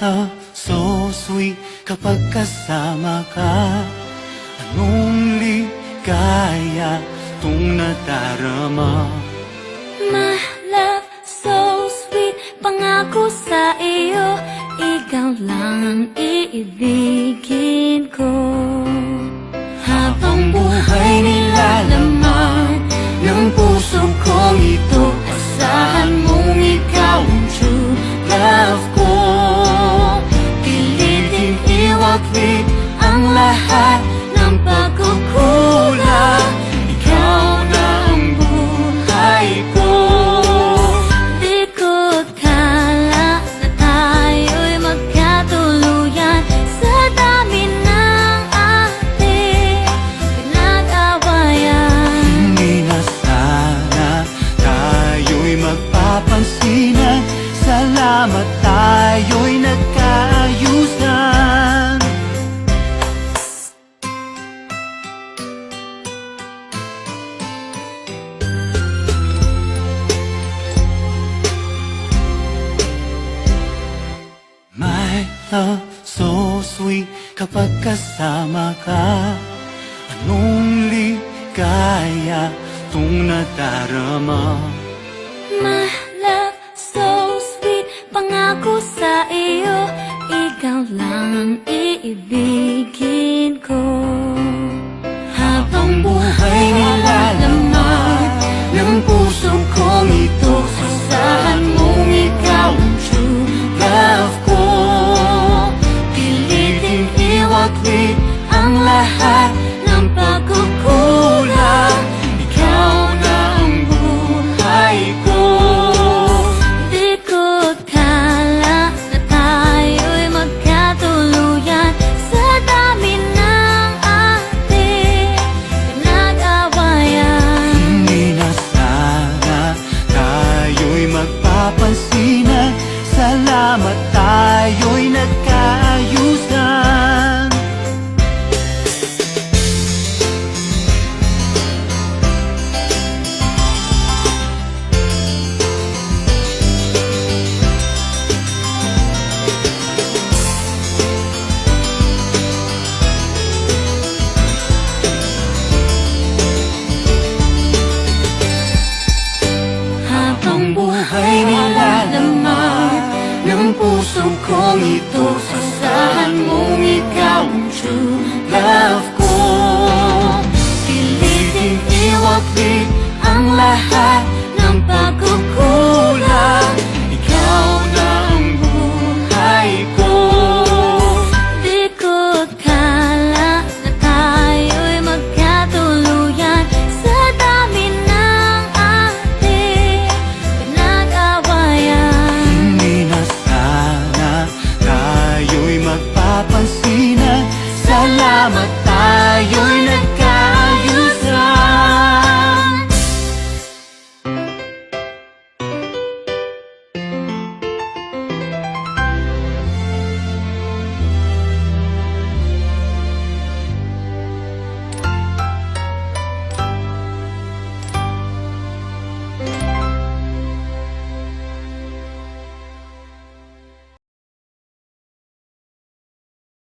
love so sweet kapag kasama ka. Anong ligaya itong nadarama? My love so sweet, pangako sa iyo, ikaw lang ang iibigin ko. Habang buhay nilalaman ng puso kong ito, asahan mong ikaw ang true love ko. Piliting iwaglit ang lahat ng pagkukulang, ikaw na ang buhay ko. Di ko akala na tayo'y magkatuluyan sa dami ng ating pinag-awayan. Hindi na sana tayo'y magpapansinan, salamat tayo'y nagkaayusan. My love so sweet kapag kasama ka. Anong ligaya itong nadarama? My love so sweet, pangako sa iyo, ikaw lang ang iibigin ko. Habang buhay nilalaman ng puso kong ito, asahan mong ikaw ang true love ko. Piliting iwaglit ang lahat ng pagkukulang, ikaw na ang buhay ko. Di ko akala na tayo'y magkatuluyan sa dami ng ating pinag-awayan. Hindi na sana tayo'y magpapansinan, salamat tayo'y nagkaayusan. Habang buhay nilalaman ng puso kong ito, asahan mong ikaw ang true love ko. Piliting iwaglit ang lahat